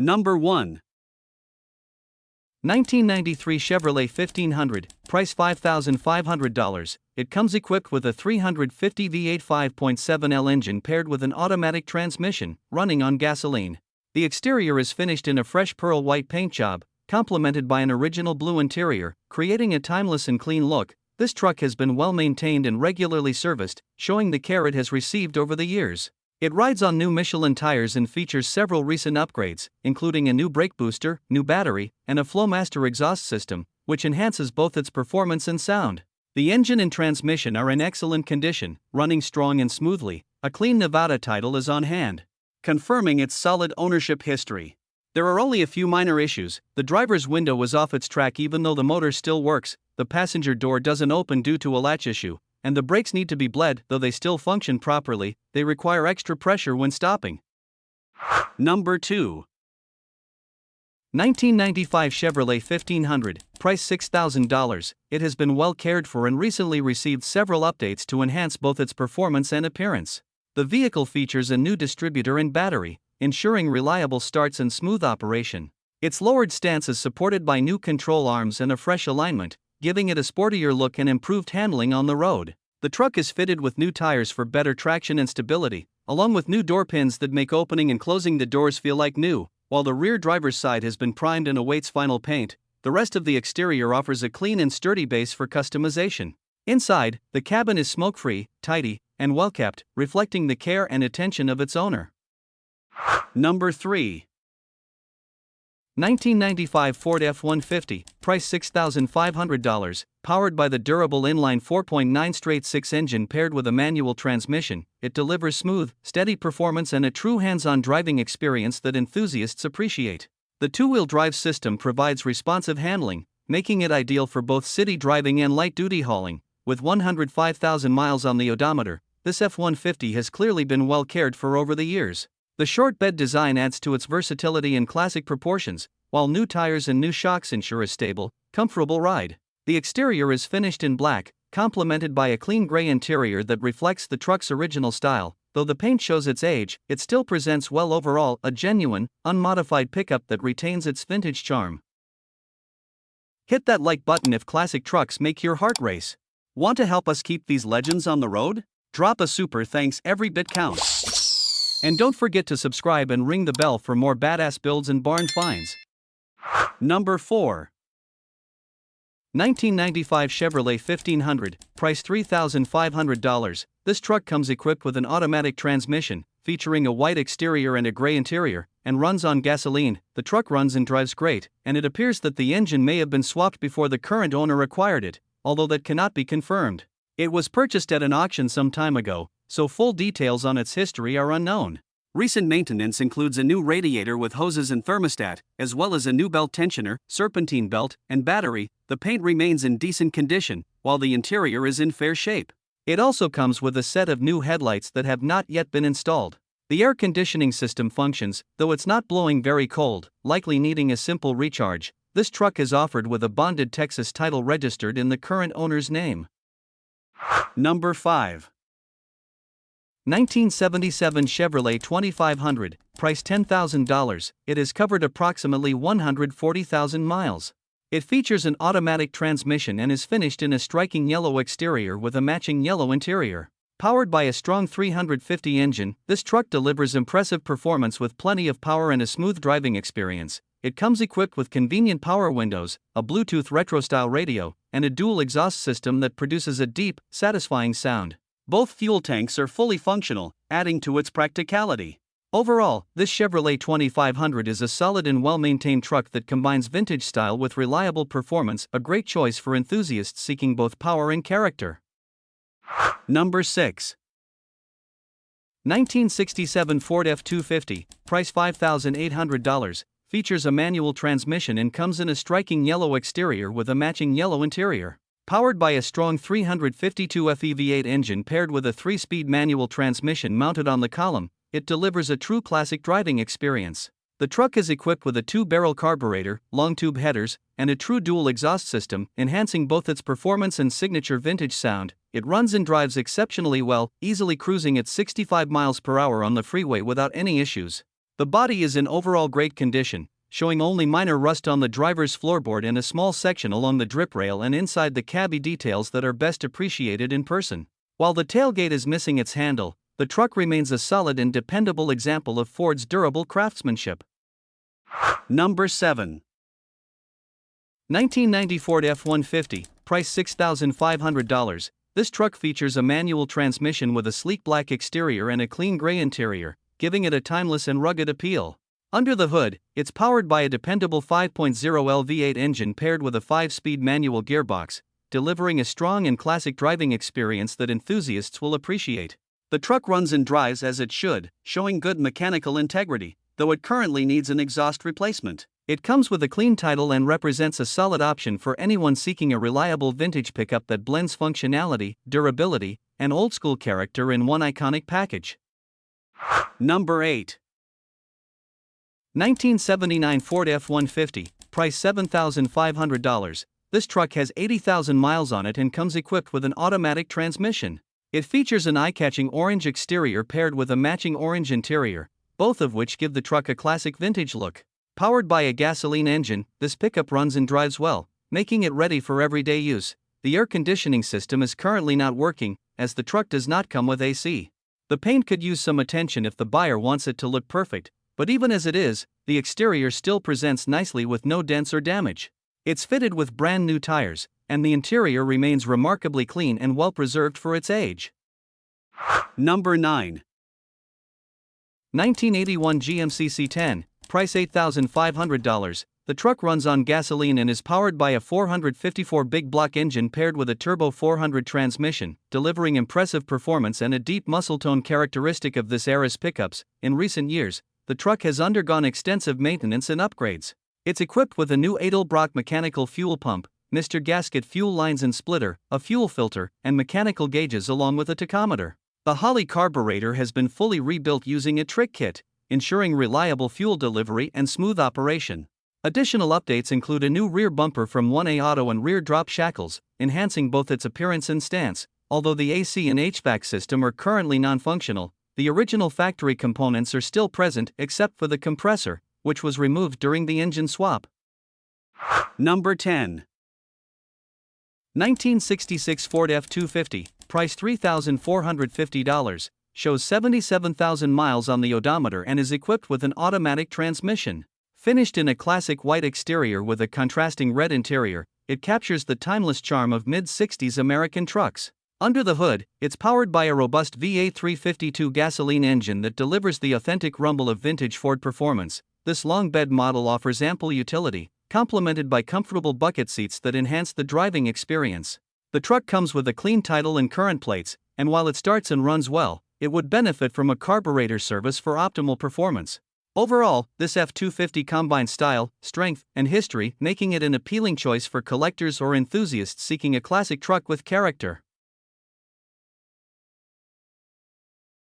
Number 1. 1993 Chevrolet 1500, price $5,500. It comes equipped with a 350 V8 5.7L engine paired with an automatic transmission, running on gasoline. The exterior is finished in a fresh pearl white paint job, complemented by an original blue interior, creating a timeless and clean look. This truck has been well maintained and regularly serviced, showing the care it has received over the years. It rides on new Michelin tires and features several recent upgrades, including a new brake booster, new battery, and a Flowmaster exhaust system, which enhances both its performance and sound. The engine and transmission are in excellent condition, running strong and smoothly. A clean Nevada title is on hand, confirming its solid ownership history. There are only a few minor issues. The driver's window was off its track even though the motor still works, the passenger door doesn't open due to a latch issue, and the brakes need to be bled. Though they still function properly, they require extra pressure when stopping. Number 2. 1995 Chevrolet 1500, price $6,000. It has been well cared for and recently received several updates to enhance both its performance and appearance. The vehicle features a new distributor and battery, ensuring reliable starts and smooth operation. Its lowered stance is supported by new control arms and a fresh alignment, giving it a sportier look and improved handling on the road. The truck is fitted with new tires for better traction and stability, along with new door pins that make opening and closing the doors feel like new. While the rear driver's side has been primed and awaits final paint, the rest of the exterior offers a clean and sturdy base for customization. Inside, the cabin is smoke-free, tidy, and well-kept, reflecting the care and attention of its owner. Number 3. 1995 Ford F-150, price $6,500, powered by the durable inline 4.9 straight-six engine paired with a manual transmission. It delivers smooth, steady performance and a true hands-on driving experience that enthusiasts appreciate. The two-wheel drive system provides responsive handling, making it ideal for both city driving and light-duty hauling. With 105,000 miles on the odometer, this F-150 has clearly been well cared for over the years. The short bed design adds to its versatility and classic proportions, while new tires and new shocks ensure a stable, comfortable ride. The exterior is finished in black, complemented by a clean gray interior that reflects the truck's original style. Though the paint shows its age, it still presents well overall, a genuine, unmodified pickup that retains its vintage charm. Hit that like button if classic trucks make your heart race. Want to help us keep these legends on the road? Drop a super thanks, every bit counts. And don't forget to subscribe and ring the bell for more badass builds and barn finds. Number 4. 1995 Chevrolet 1500, price $3,500. This truck comes equipped with an automatic transmission, featuring a white exterior and a gray interior, and runs on gasoline. The truck runs and drives great, and it appears that the engine may have been swapped before the current owner acquired it, although that cannot be confirmed. It was purchased at an auction some time ago, so full details on its history are unknown. Recent maintenance includes a new radiator with hoses and thermostat, as well as a new belt tensioner, serpentine belt, and battery. The paint remains in decent condition, while the interior is in fair shape. It also comes with a set of new headlights that have not yet been installed. The air conditioning system functions, though it's not blowing very cold, likely needing a simple recharge. This truck is offered with a bonded Texas title registered in the current owner's name. Number 5. 1977 Chevrolet 2500, price $10,000. It has covered approximately 140,000 miles. It features an automatic transmission and is finished in a striking yellow exterior with a matching yellow interior. Powered by a strong 350 engine, this truck delivers impressive performance with plenty of power and a smooth driving experience. It comes equipped with convenient power windows, a Bluetooth retro-style radio, and a dual exhaust system that produces a deep, satisfying sound. Both fuel tanks are fully functional, adding to its practicality. Overall, this Chevrolet 2500 is a solid and well-maintained truck that combines vintage style with reliable performance, a great choice for enthusiasts seeking both power and character. Number 6. 1967 Ford F-250, price $5,800, features a manual transmission and comes in a striking yellow exterior with a matching yellow interior. Powered by a strong 352 FE V8 engine paired with a 3-speed manual transmission mounted on the column, it delivers a true classic driving experience. The truck is equipped with a 2-barrel carburetor, long tube headers, and a true dual exhaust system, enhancing both its performance and signature vintage sound. It runs and drives exceptionally well, easily cruising at 65 miles per hour on the freeway without any issues. The body is in overall great condition, showing only minor rust on the driver's floorboard and a small section along the drip rail and inside the cabby, details that are best appreciated in person. While the tailgate is missing its handle, the truck remains a solid and dependable example of Ford's durable craftsmanship. Number 7. 1990 Ford F-150, price $6,500. This truck features a manual transmission with a sleek black exterior and a clean gray interior, giving it a timeless and rugged appeal. Under the hood, it's powered by a dependable 5.0L V8 engine paired with a 5-speed manual gearbox, delivering a strong and classic driving experience that enthusiasts will appreciate. The truck runs and drives as it should, showing good mechanical integrity, though it currently needs an exhaust replacement. It comes with a clean title and represents a solid option for anyone seeking a reliable vintage pickup that blends functionality, durability, and old-school character in one iconic package. Number 8. 1979 Ford F-150, price $7,500. This truck has 80,000 miles on it and comes equipped with an automatic transmission. It features an eye-catching orange exterior paired with a matching orange interior, both of which give the truck a classic vintage look. Powered by a gasoline engine, this pickup runs and drives well, making it ready for everyday use. The air conditioning system is currently not working, as the truck does not come with AC. The paint could use some attention if the buyer wants it to look perfect, but even as it is, the exterior still presents nicely with no dents or damage. It's fitted with brand new tires, and the interior remains remarkably clean and well preserved for its age. Number 9. 1981 GMC C10, price $8,500. The truck runs on gasoline and is powered by a 454 big block engine paired with a turbo 400 transmission, delivering impressive performance and a deep muscle tone characteristic of this era's pickups. In recent years, the truck has undergone extensive maintenance and upgrades. It's equipped with a new Edelbrock mechanical fuel pump, Mr. Gasket fuel lines and splitter, a fuel filter, and mechanical gauges along with a tachometer. The Holley carburetor has been fully rebuilt using a trick kit, ensuring reliable fuel delivery and smooth operation. Additional updates include a new rear bumper from 1A Auto and rear drop shackles, enhancing both its appearance and stance. Although the AC and HVAC system are currently non-functional, the original factory components are still present except for the compressor, which was removed during the engine swap. Number 10. 1966 Ford F-250, price $3,450, shows 77,000 miles on the odometer and is equipped with an automatic transmission. Finished in a classic white exterior with a contrasting red interior, it captures the timeless charm of mid-60s American trucks. Under the hood, it's powered by a robust V8 352 gasoline engine that delivers the authentic rumble of vintage Ford performance. This long bed model offers ample utility, complemented by comfortable bucket seats that enhance the driving experience. The truck comes with a clean title and current plates, and while it starts and runs well, it would benefit from a carburetor service for optimal performance. Overall, this F-250 combines style, strength, and history, making it an appealing choice for collectors or enthusiasts seeking a classic truck with character.